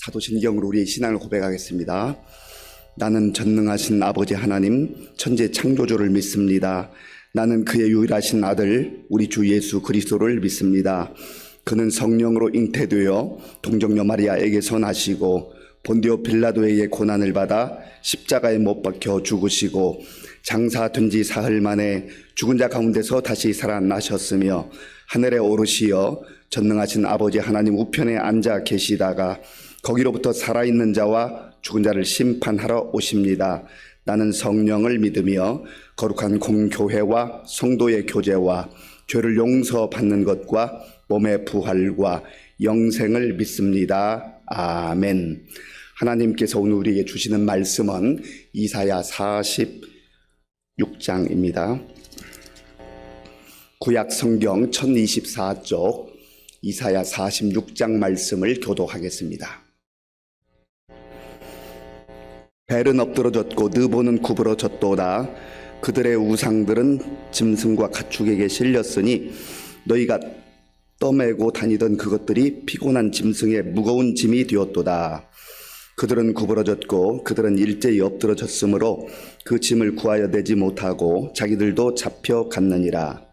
사도신경으로 우리의 신앙을 고백하겠습니다. 나는 전능하신 아버지 하나님 천지 창조주를 믿습니다. 나는 그의 유일하신 아들 우리 주 예수 그리스도를 믿습니다. 그는 성령으로 잉태되어 동정녀 마리아에게서 나시고 본디오 빌라도에게 고난을 받아 십자가에 못 박혀 죽으시고 장사된 지 사흘 만에 죽은 자 가운데서 다시 살아나셨으며 하늘에 오르시어 전능하신 아버지 하나님 우편에 앉아 계시다가 거기로부터 살아있는 자와 죽은 자를 심판하러 오십니다. 나는 성령을 믿으며 거룩한 공교회와 성도의 교제와 죄를 용서받는 것과 몸의 부활과 영생을 믿습니다. 아멘. 하나님께서 오늘 우리에게 주시는 말씀은 이사야 46장입니다. 구약 성경 1024쪽 이사야 46장 말씀을 교독하겠습니다. 벨은 엎드러졌고 느보는 구부러졌도다. 그들의 우상들은 짐승과 가축에게 실렸으니 너희가 떠매고 다니던 그것들이 피곤한 짐승의 무거운 짐이 되었도다. 그들은 구부러졌고 그들은 일제히 엎드러졌으므로 그 짐을 구하여 내지 못하고 자기들도 잡혀갔느니라.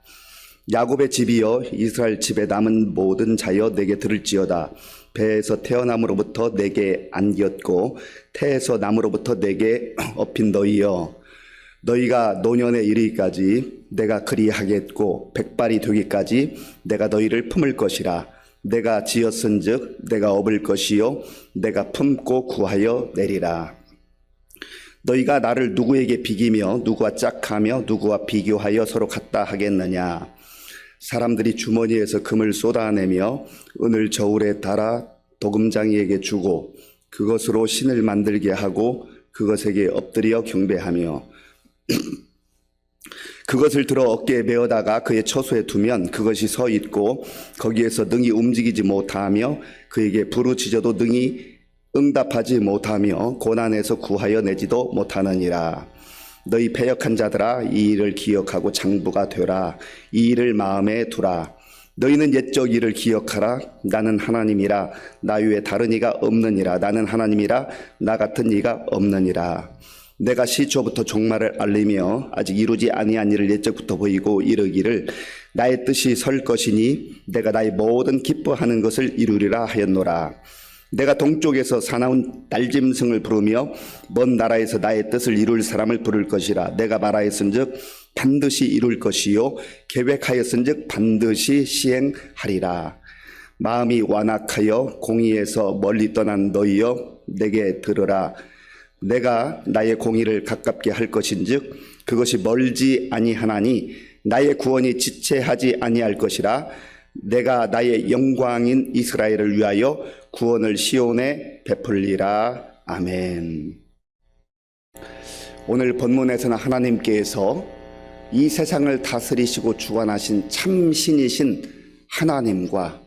야곱의 집이여 이스라엘 집에 남은 모든 자여 내게 들을지어다. 배에서 태어남으로부터 내게 안겼고 태에서 남으로부터 내게 업힌 너희여, 너희가 노년에 이르기까지 내가 그리하겠고 백발이 되기까지 내가 너희를 품을 것이라. 내가 지었은즉 내가 업을 것이요 내가 품고 구하여 내리라. 너희가 나를 누구에게 비기며 누구와 짝하며 누구와 비교하여 서로 같다 하겠느냐. 사람들이 주머니에서 금을 쏟아내며 은을 저울에 달아 도금장이에게 주고 그것으로 신을 만들게 하고 그것에게 엎드려 경배하며 그것을 들어 어깨에 메어다가 그의 처소에 두면 그것이 서 있고 거기에서 능히 움직이지 못하며 그에게 부르짖어도 능히 응답하지 못하며 고난에서 구하여 내지도 못하느니라. 너희 패역한 자들아 이 일을 기억하고 장부가 되라. 이 일을 마음에 두라. 너희는 옛적 일을 기억하라. 나는 하나님이라 나 외에 다른 이가 없느니라. 나는 하나님이라 나 같은 이가 없느니라. 내가 시초부터 종말을 알리며 아직 이루지 아니한 일을 옛적부터 보이고 이르기를 나의 뜻이 설 것이니 내가 나의 모든 기뻐하는 것을 이루리라 하였노라. 내가 동쪽에서 사나운 날짐승을 부르며 먼 나라에서 나의 뜻을 이룰 사람을 부를 것이라. 내가 말하였은즉 반드시 이룰 것이요 계획하였은즉 반드시 시행하리라. 마음이 완악하여 공의에서 멀리 떠난 너희여 내게 들으라. 내가 나의 공의를 가깝게 할 것인즉 그것이 멀지 아니하나니 나의 구원이 지체하지 아니할 것이라. 내가 나의 영광인 이스라엘을 위하여 구원을 시온에 베풀리라. 아멘. 오늘 본문에서는 하나님께서 이 세상을 다스리시고 주관하신 참 신이신 하나님과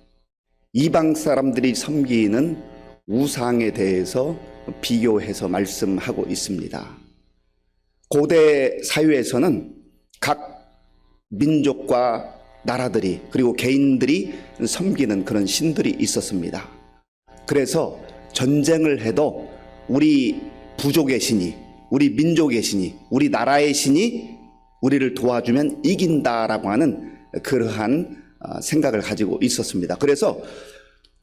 이방 사람들이 섬기는 우상에 대해서 비교해서 말씀하고 있습니다. 고대 사회에서는 각 민족과 나라들이 그리고 개인들이 섬기는 그런 신들이 있었습니다. 그래서 전쟁을 해도 우리 부족의 신이, 우리 민족의 신이, 우리 나라의 신이 우리를 도와주면 이긴다라고 하는 그러한 생각을 가지고 있었습니다. 그래서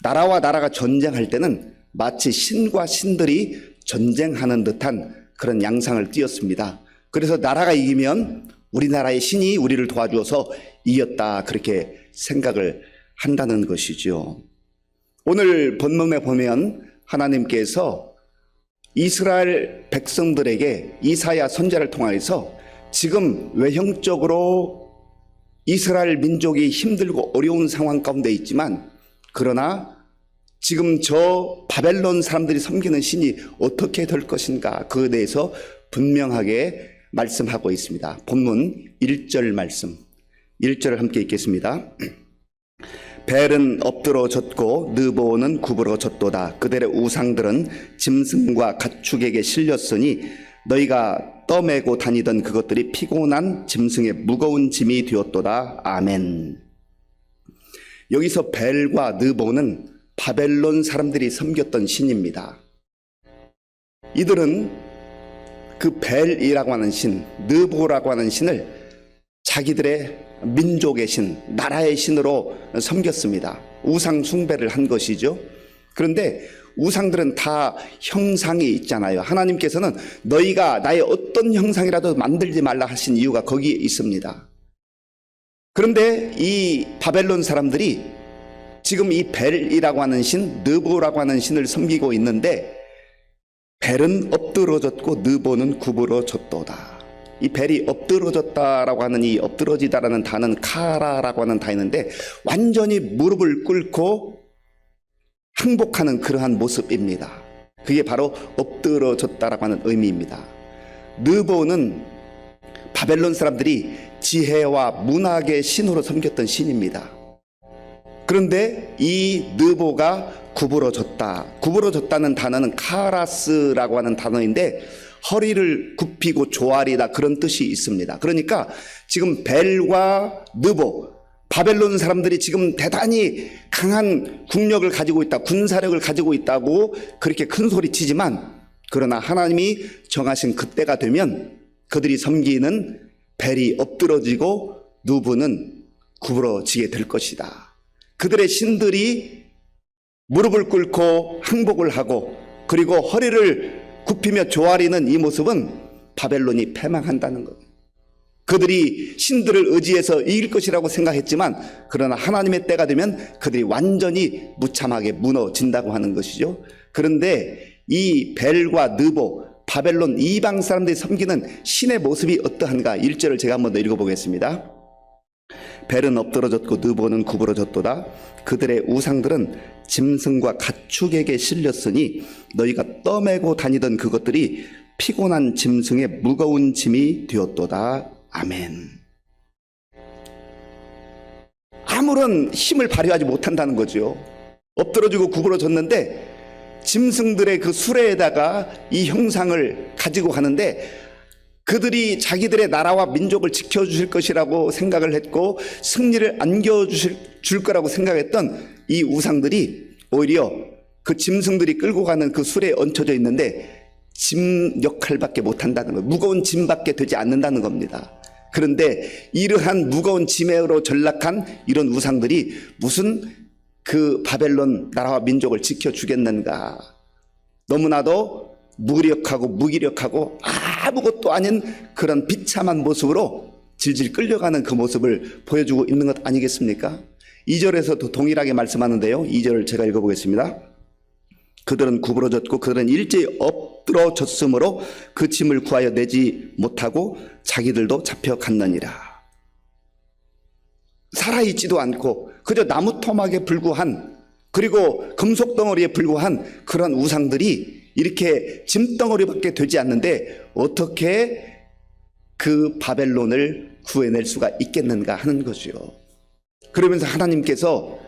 나라와 나라가 전쟁할 때는 마치 신과 신들이 전쟁하는 듯한 그런 양상을 띄었습니다. 그래서 나라가 이기면 우리나라의 신이 우리를 도와주어서 이겼다, 그렇게 생각을 한다는 것이죠. 오늘 본문에 보면 하나님께서 이스라엘 백성들에게 이사야 선지자를 통해서 지금 외형적으로 이스라엘 민족이 힘들고 어려운 상황 가운데 있지만 그러나 지금 저 바벨론 사람들이 섬기는 신이 어떻게 될 것인가 그에 대해서 분명하게 말씀하고 있습니다. 본문 1절 말씀, 1절을 함께 읽겠습니다. 벨은 엎드러졌고 느보는 구부러졌도다. 그들의 우상들은 짐승과 가축에게 실렸으니 너희가 떠매고 다니던 그것들이 피곤한 짐승의 무거운 짐이 되었도다. 아멘. 여기서 벨과 느보는 바벨론 사람들이 섬겼던 신입니다. 이들은 그 벨이라고 하는 신, 느보라고 하는 신을 자기들의 민족의 신, 나라의 신으로 섬겼습니다. 우상 숭배를 한 것이죠. 그런데 우상들은 다 형상이 있잖아요. 하나님께서는 너희가 나의 어떤 형상이라도 만들지 말라 하신 이유가 거기에 있습니다. 그런데 이 바벨론 사람들이 지금 이 벨이라고 하는 신, 느보라고 하는 신을 섬기고 있는데 벨은 엎드러졌고 느보는 구부러졌도다. 이 벨이 엎드러졌다라고 하는 이 엎드러지다라는 단어는 카라라고 하는 단어인데 완전히 무릎을 꿇고 항복하는 그러한 모습입니다. 그게 바로 엎드러졌다라고 하는 의미입니다. 느보는 바벨론 사람들이 지혜와 문학의 신으로 섬겼던 신입니다. 그런데 이 느보가 구부러졌다는 단어는 카라스라고 하는 단어인데 허리를 굽히고 조아리다 그런 뜻이 있습니다. 그러니까 지금 벨과 느보, 바벨론 사람들이 지금 대단히 강한 국력을 가지고 있다, 군사력을 가지고 있다고 그렇게 큰 소리 치지만 그러나 하나님이 정하신 그때가 되면 그들이 섬기는 벨이 엎드러지고 느보는 구부러지게 될 것이다. 그들의 신들이 무릎을 꿇고 항복을 하고 그리고 허리를 굽히며 조아리는 이 모습은 바벨론이 패망한다는 것. 그들이 신들을 의지해서 이길 것이라고 생각했지만 그러나 하나님의 때가 되면 그들이 완전히 무참하게 무너진다고 하는 것이죠. 그런데 이 벨과 느보, 바벨론 이방 사람들이 섬기는 신의 모습이 어떠한가 1절을 제가 한번 더 읽어보겠습니다. 벨은 엎드러졌고 느보는 구부러졌도다. 그들의 우상들은 짐승과 가축에게 실렸으니 너희가 떠매고 다니던 그것들이 피곤한 짐승의 무거운 짐이 되었도다. 아멘. 아무런 힘을 발휘하지 못한다는 거죠. 엎드러지고 구부러졌는데 짐승들의 그 수레에다가 이 형상을 가지고 가는데 그들이 자기들의 나라와 민족을 지켜주실 것이라고 생각을 했고 승리를 안겨줄 거라고 생각했던 이 우상들이 오히려 그 짐승들이 끌고 가는 그 수레에 얹혀져 있는데 짐 역할밖에 못한다는 거예요. 무거운 짐밖에 되지 않는다는 겁니다. 그런데 이러한 무거운 짐으로 전락한 이런 우상들이 무슨 그 바벨론 나라와 민족을 지켜주겠는가. 너무나도 무력하고 무기력하고 아무것도 아닌 그런 비참한 모습으로 질질 끌려가는 그 모습을 보여주고 있는 것 아니겠습니까? 2절에서도 동일하게 말씀하는데요. 2절 제가 읽어보겠습니다. 그들은 구부러졌고 그들은 일제히 엎드러졌으므로 그 짐을 구하여 내지 못하고 자기들도 잡혀갔느니라. 살아있지도 않고 그저 나무 토막에 불구한 그리고 금속 덩어리에 불구한 그런 우상들이 이렇게 짐덩어리밖에 되지 않는데 어떻게 그 바벨론을 구해낼 수가 있겠는가 하는 거죠. 그러면서 하나님께서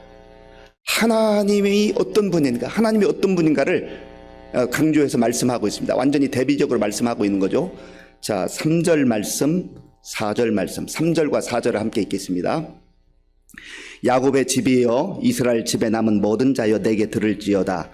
하나님이 어떤 분인가, 하나님이 어떤 분인가를 강조해서 말씀하고 있습니다. 완전히 대비적으로 말씀하고 있는 거죠. 자, 3절 말씀, 4절 말씀, 3절과 4절을 함께 읽겠습니다. 야곱의 집이여 이스라엘 집에 남은 모든 자여 내게 들을지어다.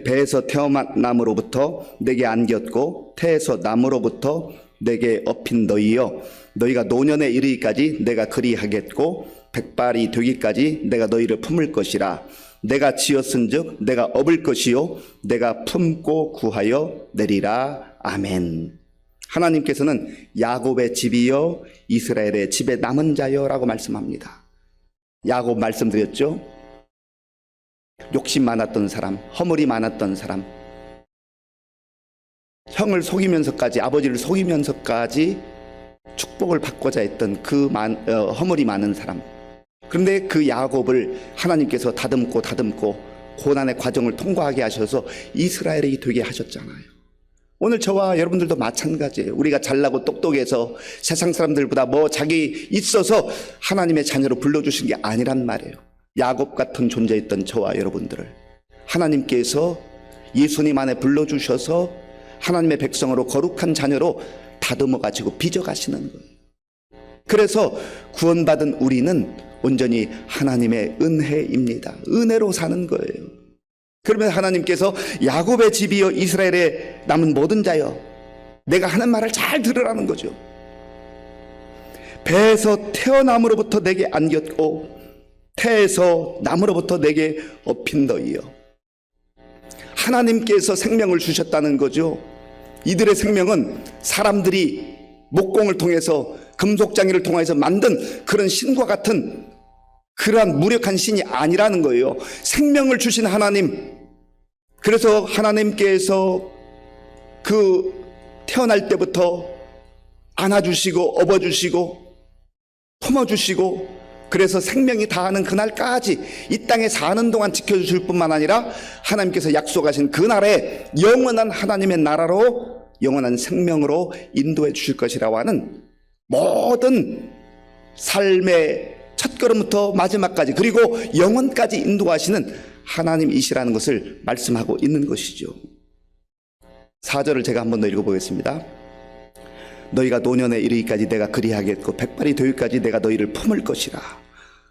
배에서 태어남으로부터 내게 안겼고 태에서 남으로부터 내게 업힌 너희여 너희가 노년에 이르기까지 내가 그리하겠고 백발이 되기까지 내가 너희를 품을 것이라. 내가 지었은즉 내가 업을 것이요 내가 품고 구하여 내리라. 아멘. 하나님께서는 야곱의 집이여 이스라엘의 집에 남은 자여 라고 말씀합니다. 야곱 말씀드렸죠. 욕심 많았던 사람, 허물이 많았던 사람, 형을 속이면서까지, 아버지를 속이면서까지 축복을 받고자 했던 그 허물이 많은 사람. 그런데 그 야곱을 하나님께서 다듬고 고난의 과정을 통과하게 하셔서 이스라엘이 되게 하셨잖아요. 오늘 저와 여러분들도 마찬가지예요. 우리가 잘나고 똑똑해서 세상 사람들보다 뭐 자기 있어서 하나님의 자녀로 불러주신 게 아니란 말이에요. 야곱 같은 존재였던 저와 여러분들을 하나님께서 예수님 안에 불러주셔서 하나님의 백성으로 거룩한 자녀로 다듬어 가지고 빚어 가시는 거예요. 그래서 구원받은 우리는 온전히 하나님의 은혜입니다. 은혜로 사는 거예요. 그러면 하나님께서 야곱의 집이여 이스라엘의 남은 모든 자여 내가 하는 말을 잘 들으라는 거죠. 배에서 태어남으로부터 내게 안겼고 태에서 남으로부터 내게 업힌 너희여. 하나님께서 생명을 주셨다는 거죠. 이들의 생명은 사람들이 목공을 통해서 금속장애를 통해서 만든 그런 신과 같은 그러한 무력한 신이 아니라는 거예요. 생명을 주신 하나님. 그래서 하나님께서 그 태어날 때부터 안아주시고 업어주시고 품어주시고 그래서 생명이 다하는 그날까지 이 땅에 사는 동안 지켜주실 뿐만 아니라 하나님께서 약속하신 그날에 영원한 하나님의 나라로 영원한 생명으로 인도해 주실 것이라고 하는 모든 삶의 첫걸음부터 마지막까지 그리고 영원까지 인도하시는 하나님이시라는 것을 말씀하고 있는 것이죠. 4절을 제가 한번 더 읽어보겠습니다. 너희가 노년에 이르기까지 내가 그리하겠고 백발이 되기까지 내가 너희를 품을 것이라.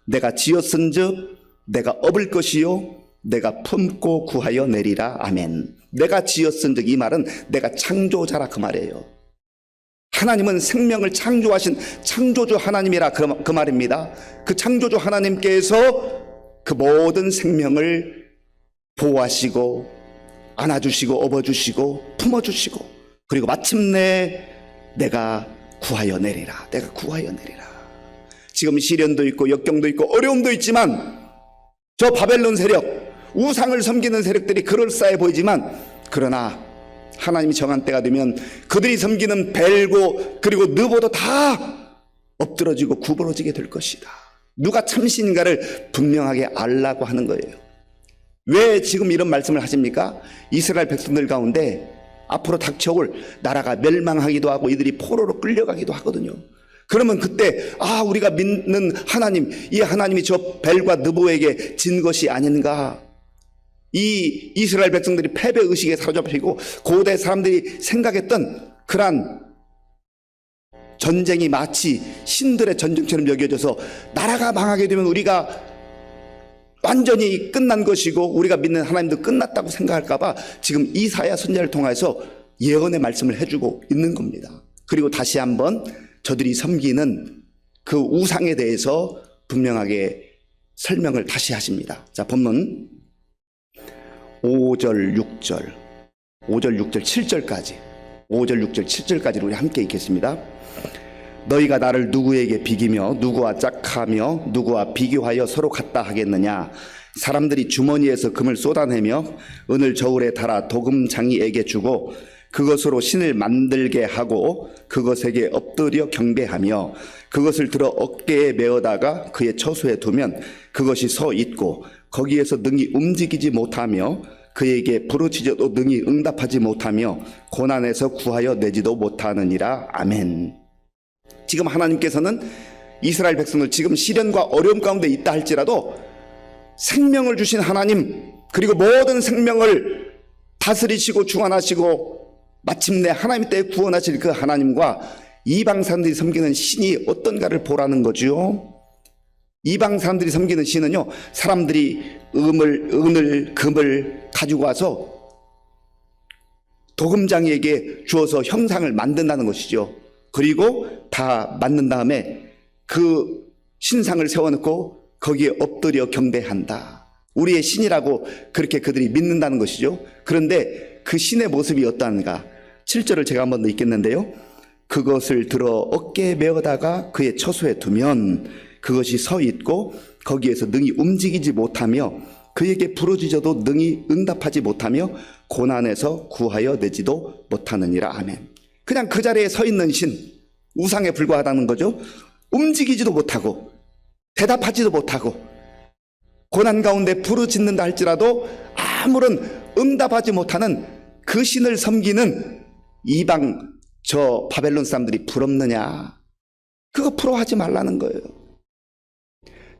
내가 지었은즉 내가 업을 것이요 내가 품고 구하여 내리라. 아멘. 내가 지었은즉 이 말은 내가 창조자라 그 말이에요. 하나님은 생명을 창조하신 창조주 하나님이라 그 말입니다. 그 창조주 하나님께서 그 모든 생명을 보호하시고 안아주시고 업어주시고 품어주시고 그리고 마침내 내가 구하여 내리라. 내가 구하여 내리라. 지금 시련도 있고 역경도 있고 어려움도 있지만 저 바벨론 세력, 우상을 섬기는 세력들이 그럴싸해 보이지만 그러나 하나님이 정한 때가 되면 그들이 섬기는 벨고 그리고 느보도 다 엎드러지고 구부러지게 될 것이다. 누가 참신인가를 분명하게 알라고 하는 거예요. 왜 지금 이런 말씀을 하십니까? 이스라엘 백성들 가운데 앞으로 닥쳐올 나라가 멸망하기도 하고 이들이 포로로 끌려가기도 하거든요. 그러면 그때 우리가 믿는 하나님, 이 하나님이 저 벨과 느보에게 진 것이 아닌가. 이 이스라엘 백성들이 패배의식에 사로잡히고 고대 사람들이 생각했던 그러한 전쟁이 마치 신들의 전쟁처럼 여겨져서 나라가 망하게 되면 우리가 완전히 끝난 것이고 우리가 믿는 하나님도 끝났다고 생각할까봐 지금 이사야 선지자를 통해서 예언의 말씀을 해주고 있는 겁니다. 그리고 다시 한번 저들이 섬기는 그 우상에 대해서 분명하게 설명을 다시 하십니다. 자, 본문 5절, 6절, 7절까지 5절, 6절, 7절까지를 우리 함께 읽겠습니다. 너희가 나를 누구에게 비기며 누구와 짝하며 누구와 비교하여 서로 같다 하겠느냐. 사람들이 주머니에서 금을 쏟아내며 은을 저울에 달아 도금장이에게 주고 그것으로 신을 만들게 하고 그것에게 엎드려 경배하며 그것을 들어 어깨에 메어다가 그의 처소에 두면 그것이 서 있고 거기에서 능히 움직이지 못하며 그에게 부르짖어도 능히 응답하지 못하며 고난에서 구하여 내지도 못하느니라. 아멘. 지금 하나님께서는 이스라엘 백성을 지금 시련과 어려움 가운데 있다 할지라도 생명을 주신 하나님 그리고 모든 생명을 다스리시고 주관하시고 마침내 하나님 때에 구원하실 그 하나님과 이방 사람들이 섬기는 신이 어떤가를 보라는 거죠. 이방 사람들이 섬기는 신은요, 사람들이 은을 금을 가지고 와서 도금장이에게 주어서 형상을 만든다는 것이죠. 그리고 다 만든 다음에 그 신상을 세워놓고 거기에 엎드려 경배한다. 우리의 신이라고 그렇게 그들이 믿는다는 것이죠. 그런데 그 신의 모습이 어떠한가? 7절을 제가 한번 더 읽겠는데요. 그것을 들어 어깨에 메어다가 그의 처소에 두면 그것이 서 있고 거기에서 능히 움직이지 못하며 그에게 부르짖어도 능히 응답하지 못하며 고난에서 구하여 내지도 못하느니라. 아멘. 그냥 그 자리에 서 있는 신, 우상에 불과하다는 거죠. 움직이지도 못하고 대답하지도 못하고 고난 가운데 부르짖는다 할지라도 아무런 응답하지 못하는 그 신을 섬기는 이방 저 바벨론 사람들이 부럽느냐? 그거 부러워하지 말라는 거예요.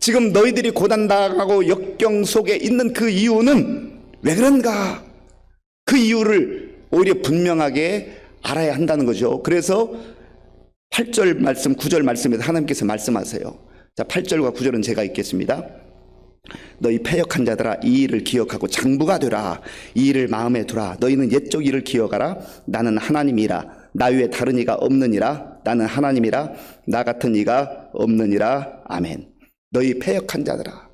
지금 너희들이 고난당하고 역경 속에 있는 그 이유는 왜 그런가? 그 이유를 오히려 분명하게 알아야 한다는 거죠. 그래서 8절 말씀, 9절 말씀에서 하나님께서 말씀하세요. 자, 8절과 9절은 제가 읽겠습니다. 너희 패역한 자들아 이 일을 기억하고 장부가 되라. 이 일을 마음에 두라. 너희는 옛적 일을 기억하라. 나는 하나님이라. 나 외에 다른 이가 없느니라. 나는 하나님이라. 나 같은 이가 없느니라. 아멘. 너희 패역한 자들아,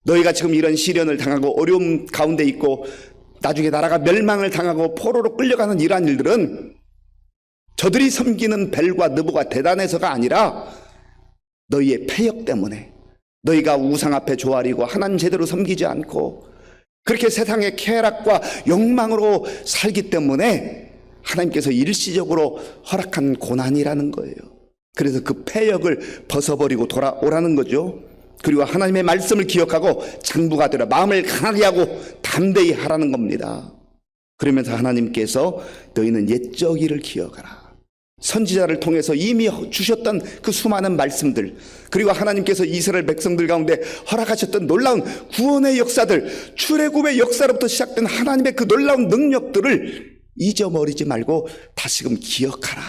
너희가 지금 이런 시련을 당하고 어려움 가운데 있고 나중에 나라가 멸망을 당하고 포로로 끌려가는 이러한 일들은 저들이 섬기는 벨과 느보가 대단해서가 아니라 너희의 패역 때문에, 너희가 우상 앞에 조아리고 하나님 제대로 섬기지 않고 그렇게 세상의 쾌락과 욕망으로 살기 때문에 하나님께서 일시적으로 허락한 고난이라는 거예요. 그래서 그 패역을 벗어버리고 돌아오라는 거죠. 그리고 하나님의 말씀을 기억하고 장부가 되라. 마음을 강하게 하고 담대히 하라는 겁니다. 그러면서 하나님께서 너희는 옛적 일을 기억하라. 선지자를 통해서 이미 주셨던 그 수많은 말씀들, 그리고 하나님께서 이스라엘 백성들 가운데 허락하셨던 놀라운 구원의 역사들, 출애굽의 역사로부터 시작된 하나님의 그 놀라운 능력들을 잊어버리지 말고 다시금 기억하라.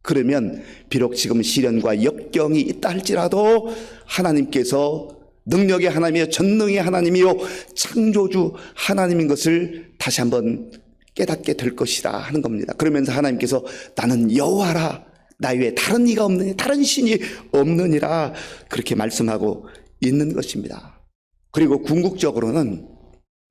그러면 비록 지금 시련과 역경이 있다 할지라도 하나님께서 능력의 하나님이요 전능의 하나님이요 창조주 하나님인 것을 다시 한번 깨닫게 될 것이다 하는 겁니다. 그러면서 하나님께서 나는 여호와라. 나 외에 다른 이가 없느니, 다른 신이 없느니라, 그렇게 말씀하고 있는 것입니다. 그리고 궁극적으로는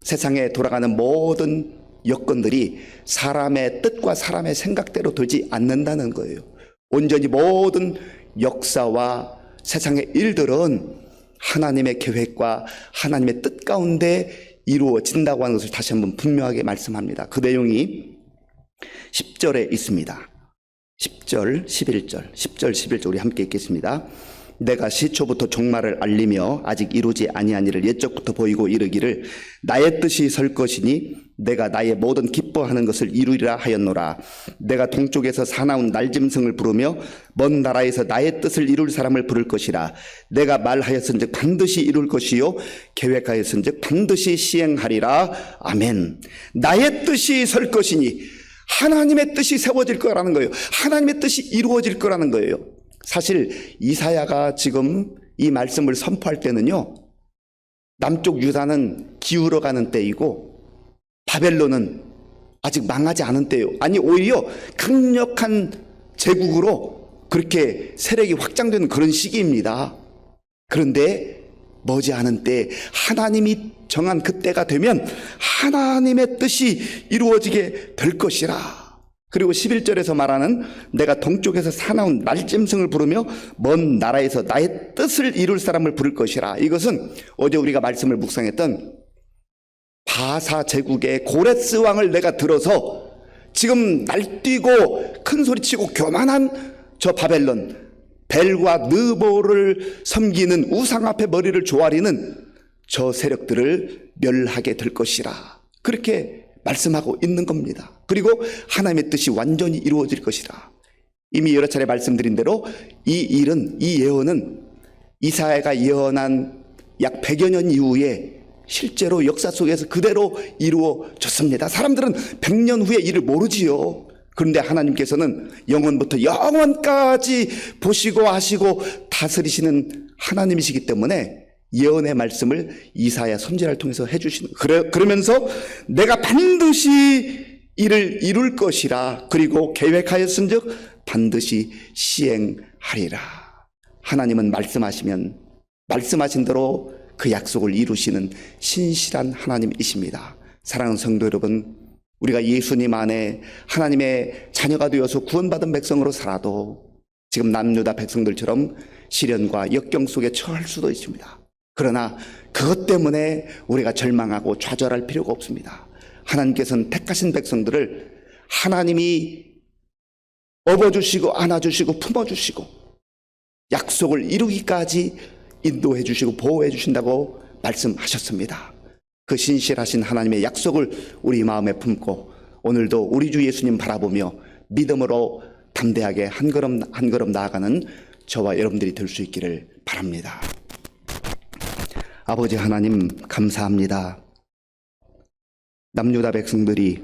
세상에 돌아가는 모든 여건들이 사람의 뜻과 사람의 생각대로 되지 않는다는 거예요. 온전히 모든 역사와 세상의 일들은 하나님의 계획과 하나님의 뜻 가운데 이루어진다고 하는 것을 다시 한번 분명하게 말씀합니다. 그 내용이 10절에 있습니다. 10절, 11절, 10절, 11절 우리 함께 읽겠습니다. 내가 시초부터 종말을 알리며 아직 이루지 아니한 일을 옛적부터 보이고 이르기를 나의 뜻이 설 것이니 내가 나의 모든 기뻐하는 것을 이루리라 하였노라. 내가 동쪽에서 사나운 날짐승을 부르며 먼 나라에서 나의 뜻을 이룰 사람을 부를 것이라. 내가 말하였은즉 반드시 이룰 것이요 계획하였은즉 반드시 시행하리라. 아멘. 나의 뜻이 설 것이니 하나님의 뜻이 세워질 거라는 거예요. 하나님의 뜻이 이루어질 거라는 거예요. 사실 이사야가 지금 이 말씀을 선포할 때는요, 남쪽 유다는 기울어가는 때이고 바벨론은 아직 망하지 않은 때예요. 아니 오히려 강력한 제국으로 그렇게 세력이 확장되는 그런 시기입니다. 그런데 머지않은 때 하나님이 정한 그때가 되면 하나님의 뜻이 이루어지게 될 것이라. 그리고 11절에서 말하는 내가 동쪽에서 사나운 날짐승을 부르며 먼 나라에서 나의 뜻을 이룰 사람을 부를 것이라. 이것은 어제 우리가 말씀을 묵상했던 바사 제국의 고레스 왕을 내가 들어서 지금 날뛰고 큰 소리치고 교만한 저 바벨론, 벨과 느보를 섬기는 우상 앞에 머리를 조아리는 저 세력들을 멸하게 될 것이라. 그렇게 말씀하고 있는 겁니다. 그리고 하나님의 뜻이 완전히 이루어질 것이라. 이미 여러 차례 말씀드린 대로 이 일은, 이 예언은 이사야가 예언한 약 100여 년 이후에 실제로 역사 속에서 그대로 이루어졌습니다. 사람들은 100년 후의 일을 모르지요. 그런데 하나님께서는 영원부터 영원까지 보시고 하시고 다스리시는 하나님이시기 때문에 예언의 말씀을 이사야 선지자를 통해서 해주시는, 그러면서 내가 반드시 이를 이룰 것이라. 그리고 계획하였은즉 반드시 시행하리라. 하나님은 말씀하시면 말씀하신 대로 그 약속을 이루시는 신실한 하나님이십니다. 사랑하는 성도 여러분, 우리가 예수님 안에 하나님의 자녀가 되어서 구원받은 백성으로 살아도 지금 남유다 백성들처럼 시련과 역경 속에 처할 수도 있습니다. 그러나 그것 때문에 우리가 절망하고 좌절할 필요가 없습니다. 하나님께서는 택하신 백성들을 하나님이 업어주시고 안아주시고 품어주시고 약속을 이루기까지 인도해 주시고 보호해 주신다고 말씀하셨습니다. 그 신실하신 하나님의 약속을 우리 마음에 품고 오늘도 우리 주 예수님 바라보며 믿음으로 담대하게 한 걸음 한 걸음 나아가는 저와 여러분들이 될 수 있기를 바랍니다. 아버지 하나님 감사합니다. 남유다 백성들이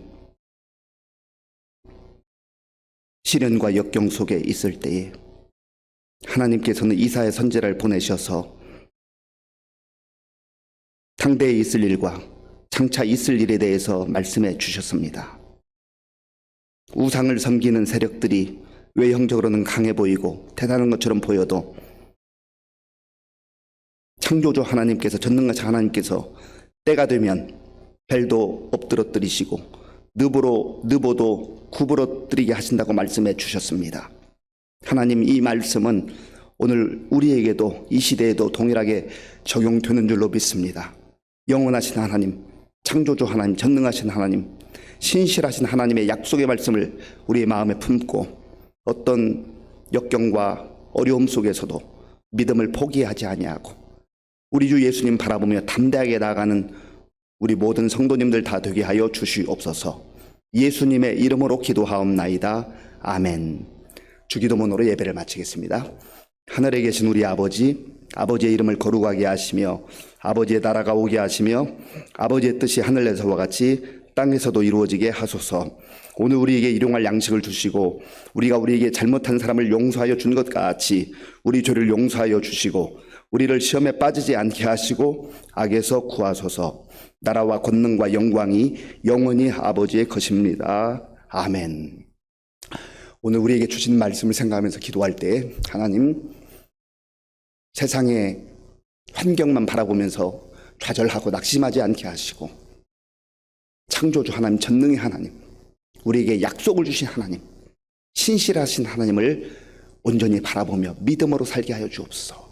시련과 역경 속에 있을 때에 하나님께서는 이사야 선지자를 보내셔서 당대에 있을 일과 장차 있을 일에 대해서 말씀해 주셨습니다. 우상을 섬기는 세력들이 외형적으로는 강해 보이고 대단한 것처럼 보여도 창조주 하나님께서, 전능하신 하나님께서 때가 되면 벨도 엎드러뜨리시고 느보도 구부러뜨리게 하신다고 말씀해 주셨습니다. 하나님, 이 말씀은 오늘 우리에게도 이 시대에도 동일하게 적용되는 줄로 믿습니다. 영원하신 하나님, 창조주 하나님, 전능하신 하나님, 신실하신 하나님의 약속의 말씀을 우리의 마음에 품고 어떤 역경과 어려움 속에서도 믿음을 포기하지 아니하고 우리 주 예수님 바라보며 담대하게 나아가는 우리 모든 성도님들 다 되게 하여 주시옵소서. 예수님의 이름으로 기도하옵나이다. 아멘. 주기도문으로 예배를 마치겠습니다. 하늘에 계신 우리 아버지, 아버지의 이름을 거룩하게 하시며 아버지의 나라가 오게 하시며 아버지의 뜻이 하늘에서와 같이 땅에서도 이루어지게 하소서. 오늘 우리에게 일용할 양식을 주시고 우리가 우리에게 잘못한 사람을 용서하여 준 것 같이 우리 죄를 용서하여 주시고 우리를 시험에 빠지지 않게 하시고 악에서 구하소서. 나라와 권능과 영광이 영원히 아버지의 것입니다. 아멘. 오늘 우리에게 주신 말씀을 생각하면서 기도할 때 하나님, 세상의 환경만 바라보면서 좌절하고 낙심하지 않게 하시고 창조주 하나님, 전능의 하나님, 우리에게 약속을 주신 하나님, 신실하신 하나님을 온전히 바라보며 믿음으로 살게 하여 주옵소서.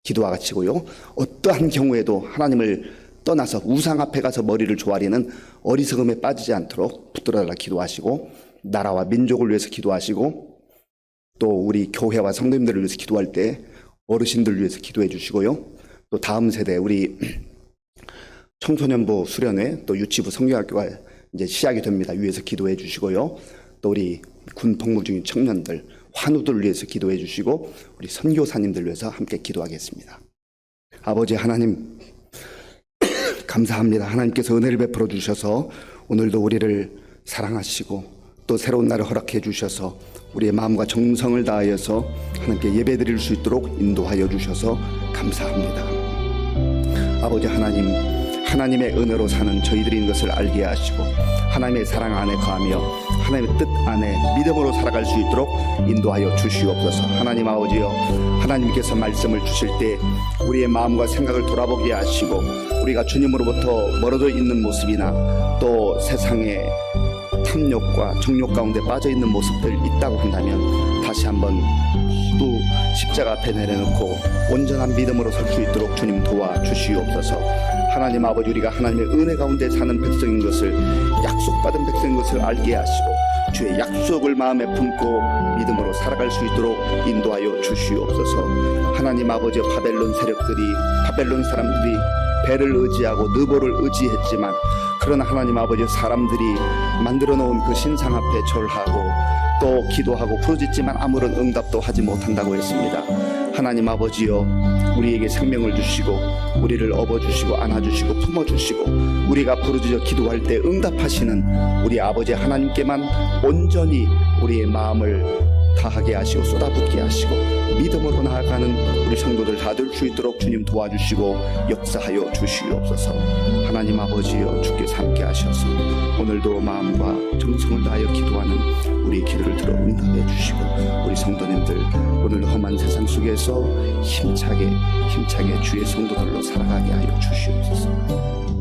기도와 같이고요. 어떠한 경우에도 하나님을 떠나서 우상 앞에 가서 머리를 조아리는 어리석음에 빠지지 않도록 붙들어달라 기도하시고, 나라와 민족을 위해서 기도하시고, 또 우리 교회와 성도님들을 위해서 기도할 때 어르신들을 위해서 기도해 주시고요. 또 다음 세대 우리 청소년부 수련회, 또 유치부 성경학교가 이제 시작이 됩니다. 위해서 기도해 주시고요. 또 우리 군 복무 중인 청년들, 환우들을 위해서 기도해 주시고, 우리 선교사님들 위해서 함께 기도하겠습니다. 아버지 하나님, 감사합니다. 하나님께서 은혜를 베풀어 주셔서 오늘도 우리를 사랑하시고 또 새로운 날을 허락해 주셔서 우리의 마음과 정성을 다하여서 하나님께 예배드릴 수 있도록 인도하여 주셔서 감사합니다. 아버지 하나님, 하나님의 은혜로 사는 저희들인 것을 알게 하시고 하나님의 사랑 안에 거하며 하나님의 뜻 안에 믿음으로 살아갈 수 있도록 인도하여 주시옵소서. 하나님 아버지여, 하나님께서 말씀을 주실 때 우리의 마음과 생각을 돌아보게 하시고 우리가 주님으로부터 멀어져 있는 모습이나 또 세상의 탐욕과 정욕 가운데 빠져 있는 모습들 있다고 한다면 다시 한번 모두 십자가 앞에 내려놓고 온전한 믿음으로 설 수 있도록 주님 도와주시옵소서. 하나님 아버지, 우리가 하나님의 은혜 가운데 사는 백성인 것을, 약속받은 백성인 것을 알게 하시고 주의 약속을 마음에 품고 믿음으로 살아갈 수 있도록 인도하여 주시옵소서. 하나님 아버지, 바벨론 사람들이 벨을 의지하고 느보를 의지했지만, 그러나 하나님 아버지, 사람들이 만들어 놓은 그 신상 앞에 절하고 또 기도하고 부르짖지만 아무런 응답도 하지 못한다고 했습니다. 하나님 아버지여, 우리에게 생명을 주시고 우리를 업어주시고 안아주시고 품어주시고 우리가 부르짖어 기도할 때 응답하시는 우리 아버지 하나님께만 온전히 우리의 마음을 다하게 하시고 쏟아붓게 하시고 믿음으로 나아가는 우리 성도들 다 될 수 있도록 주님 도와주시고 역사하여 주시옵소서. 하나님 아버지여, 주께서 함께 하셔서 오늘도 마음과 정성을 다하여 기도하는 우리 기도를 들어 응답해 주시고 우리 성도님들 오늘 험한 세상 속에서 힘차게 주의 성도들로 살아가게 하여 주시옵소서.